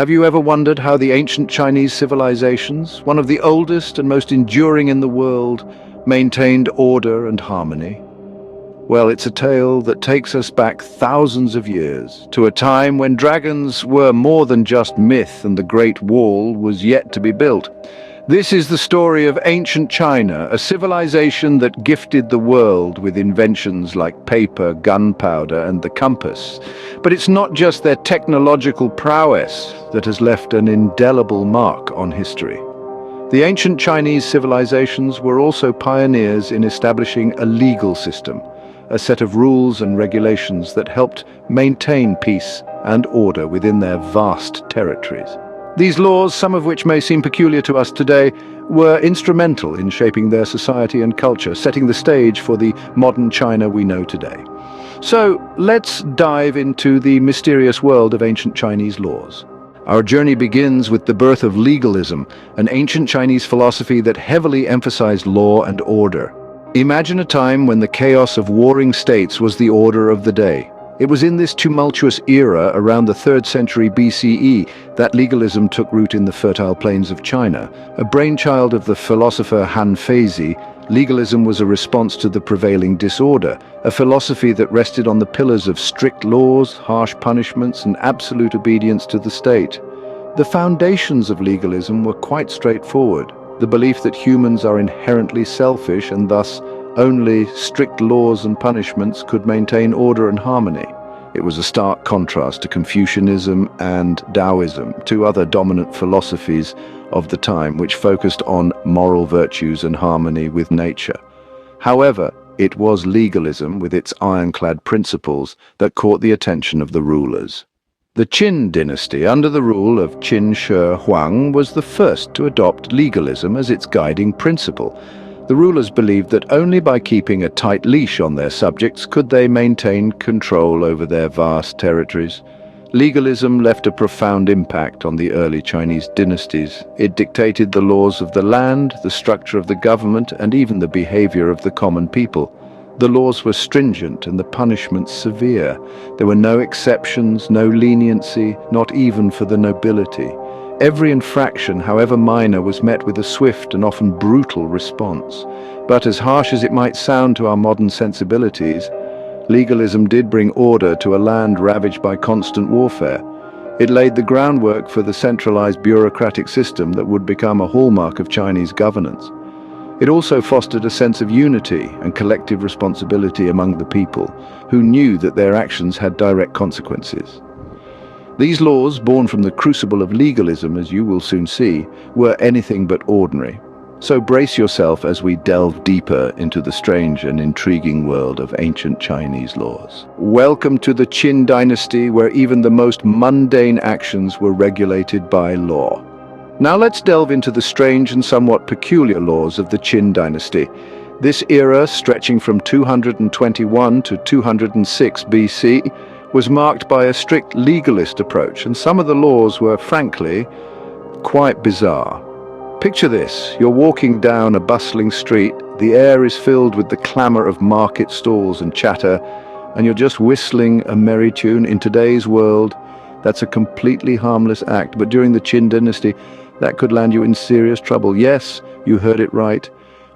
Have you ever wondered how the ancient Chinese civilizations, one of the oldest and most enduring in the world, maintained order and harmony? Well, it's a tale that takes us back thousands of years, to a time when dragons were more than just myth and the Great Wall was yet to be built. This is the story of ancient China, a civilization that gifted the world with inventions like paper, gunpowder, and the compass. But it's not just their technological prowess that has left an indelible mark on history. The ancient Chinese civilizations were also pioneers in establishing a legal system, a set of rules and regulations that helped maintain peace and order within their vast territories. These laws, some of which may seem peculiar to us today, were instrumental in shaping their society and culture, setting the stage for the modern China we know today. So, let's dive into the mysterious world of ancient Chinese laws. Our journey begins with the birth of legalism, an ancient Chinese philosophy that heavily emphasized law and order. Imagine a time when the chaos of warring states was the order of the day. It was in this tumultuous era, around the 3rd century BCE, that legalism took root in the fertile plains of China. A brainchild of the philosopher Han Feizi, legalism was a response to the prevailing disorder, a philosophy that rested on the pillars of strict laws, harsh punishments, and absolute obedience to the state. The foundations of legalism were quite straightforward: the belief that humans are inherently selfish and thus only strict laws and punishments could maintain order and harmony. It was a stark contrast to Confucianism and Taoism, two other dominant philosophies of the time which focused on moral virtues and harmony with nature. However, it was legalism, with its ironclad principles, that caught the attention of the rulers. The Qin Dynasty, under the rule of Qin Shi Huang, was the first to adopt legalism as its guiding principle. The rulers believed that only by keeping a tight leash on their subjects could they maintain control over their vast territories. Legalism left a profound impact on the early Chinese dynasties. It dictated the laws of the land, the structure of the government, and even the behavior of the common people. The laws were stringent and the punishments severe. There were no exceptions, no leniency, not even for the nobility. Every infraction, however minor, was met with a swift and often brutal response. But as harsh as it might sound to our modern sensibilities, legalism did bring order to a land ravaged by constant warfare. It laid the groundwork for the centralized bureaucratic system that would become a hallmark of Chinese governance. It also fostered a sense of unity and collective responsibility among the people, who knew that their actions had direct consequences. These laws, born from the crucible of legalism, as you will soon see, were anything but ordinary. So brace yourself as we delve deeper into the strange and intriguing world of ancient Chinese laws. Welcome to the Qin Dynasty, where even the most mundane actions were regulated by law. Now let's delve into the strange and somewhat peculiar laws of the Qin Dynasty. This era, stretching from 221 to 206 BC, was marked by a strict legalist approach, and some of the laws were, frankly, quite bizarre. Picture this: you're walking down a bustling street, the air is filled with the clamor of market stalls and chatter, and you're just whistling a merry tune. In today's world, that's a completely harmless act, but during the Qin Dynasty, that could land you in serious trouble. Yes, you heard it right.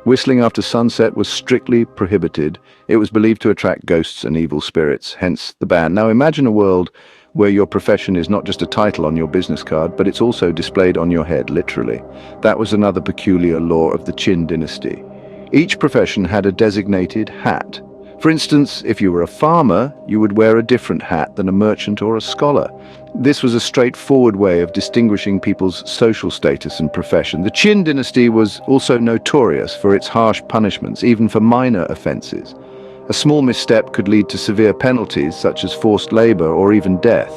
Whistling after sunset was strictly prohibited. It was believed to attract ghosts and evil spirits, hence the ban. Now imagine a world where your profession is not just a title on your business card, but it's also displayed on your head, literally. That was another peculiar law of the Qin Dynasty. Each profession had a designated hat. For instance, if you were a farmer, you would wear a different hat than a merchant or a scholar. This was a straightforward way of distinguishing people's social status and profession. The Qin Dynasty was also notorious for its harsh punishments, even for minor offenses. A small misstep could lead to severe penalties, such as forced labor or even death.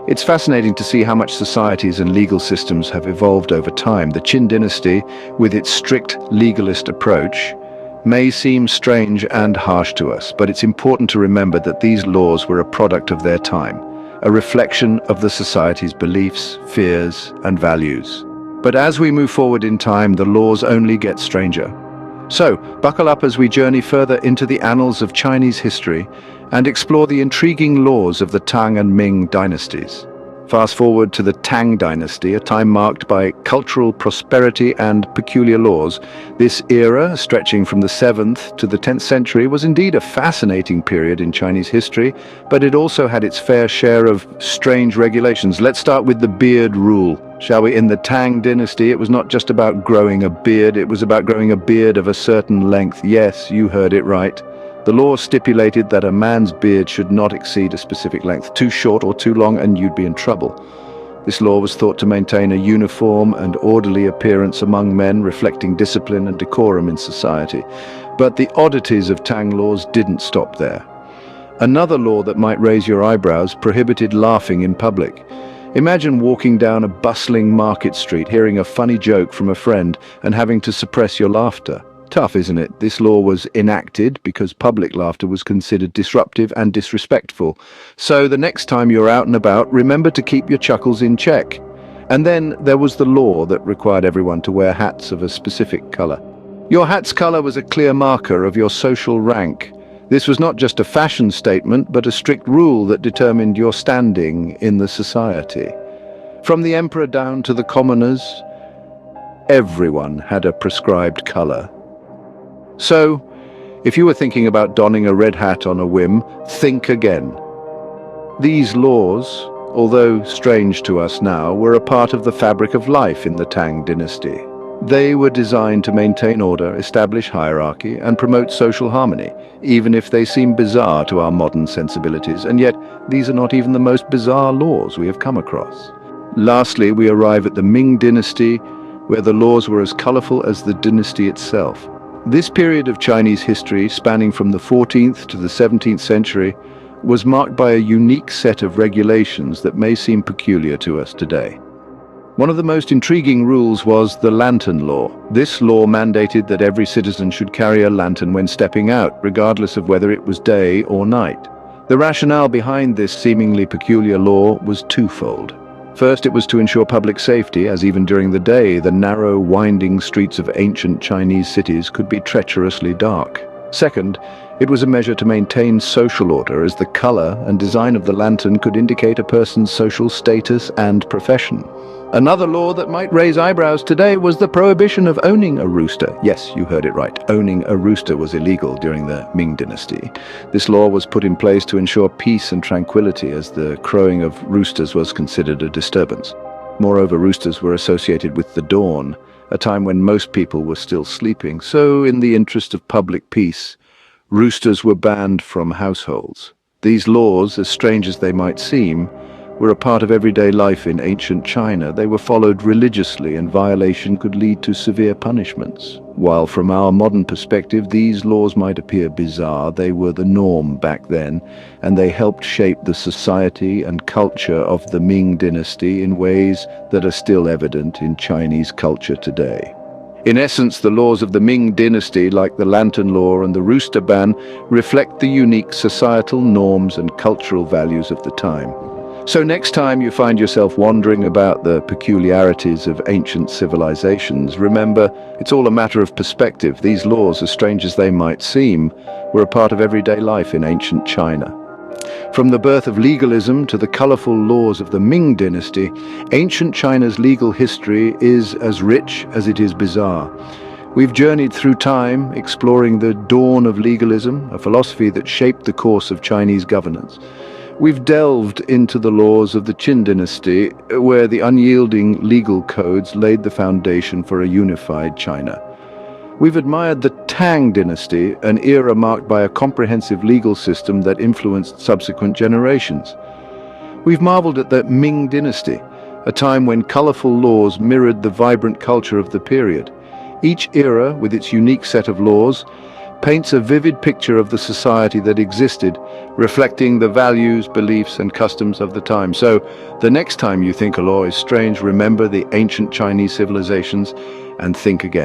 It's fascinating to see how much societies and legal systems have evolved over time. The Qin Dynasty, with its strict legalist approach, may seem strange and harsh to us, but it's important to remember that these laws were a product of their time, a reflection of the society's beliefs, fears, and values. But as we move forward in time, the laws only get stranger. So, buckle up as we journey further into the annals of Chinese history and explore the intriguing laws of the Tang and Ming dynasties. Fast forward to the Tang Dynasty, a time marked by cultural prosperity and peculiar laws. This era, stretching from the 7th to the 10th century, was indeed a fascinating period in Chinese history, but it also had its fair share of strange regulations. Let's start with the beard rule, shall we? In the Tang Dynasty, it was not just about growing a beard, it was about growing a beard of a certain length. Yes, you heard it right. The law stipulated that a man's beard should not exceed a specific length. Too short or too long and you'd be in trouble. This law was thought to maintain a uniform and orderly appearance among men, reflecting discipline and decorum in society. But the oddities of Tang laws didn't stop there. Another law that might raise your eyebrows prohibited laughing in public. Imagine walking down a bustling market street, hearing a funny joke from a friend and having to suppress your laughter. Tough, isn't it? This law was enacted because public laughter was considered disruptive and disrespectful. So the next time you're out and about, remember to keep your chuckles in check. And then there was the law that required everyone to wear hats of a specific color. Your hat's color was a clear marker of your social rank. This was not just a fashion statement, but a strict rule that determined your standing in the society. From the emperor down to the commoners, everyone had a prescribed color. So, if you were thinking about donning a red hat on a whim, think again. These laws, although strange to us now, were a part of the fabric of life in the Tang Dynasty. They were designed to maintain order, establish hierarchy, and promote social harmony, even if they seem bizarre to our modern sensibilities, and yet these are not even the most bizarre laws we have come across. Lastly, we arrive at the Ming Dynasty, where the laws were as colorful as the dynasty itself. This period of Chinese history, spanning from the 14th to the 17th century, was marked by a unique set of regulations that may seem peculiar to us today. One of the most intriguing rules was the lantern law. This law mandated that every citizen should carry a lantern when stepping out, regardless of whether it was day or night. The rationale behind this seemingly peculiar law was twofold. First, it was to ensure public safety, as even during the day, the narrow, winding streets of ancient Chinese cities could be treacherously dark. Second, it was a measure to maintain social order, as the color and design of the lantern could indicate a person's social status and profession. Another law that might raise eyebrows today was the prohibition of owning a rooster. Yes, you heard it right. Owning a rooster was illegal during the Ming Dynasty. This law was put in place to ensure peace and tranquility, as the crowing of roosters was considered a disturbance. Moreover, roosters were associated with the dawn, a time when most people were still sleeping. So, in the interest of public peace, roosters were banned from households. These laws, as strange as they might seem, were a part of everyday life in ancient China. They were followed religiously, and violation could lead to severe punishments. While from our modern perspective these laws might appear bizarre, they were the norm back then, and they helped shape the society and culture of the Ming Dynasty in ways that are still evident in Chinese culture today. In essence, the laws of the Ming Dynasty, like the lantern law and the rooster ban, reflect the unique societal norms and cultural values of the time. So next time you find yourself wondering about the peculiarities of ancient civilizations, remember, it's all a matter of perspective. These laws, as strange as they might seem, were a part of everyday life in ancient China. From the birth of legalism to the colorful laws of the Ming Dynasty, ancient China's legal history is as rich as it is bizarre. We've journeyed through time, exploring the dawn of legalism, a philosophy that shaped the course of Chinese governance. We've delved into the laws of the Qin Dynasty, where the unyielding legal codes laid the foundation for a unified China. We've admired the Tang Dynasty, an era marked by a comprehensive legal system that influenced subsequent generations. We've marveled at the Ming Dynasty, a time when colorful laws mirrored the vibrant culture of the period. Each era, with its unique set of laws, paints a vivid picture of the society that existed, reflecting the values, beliefs, and customs of the time. So, the next time you think a law is strange, remember the ancient Chinese civilizations and think again.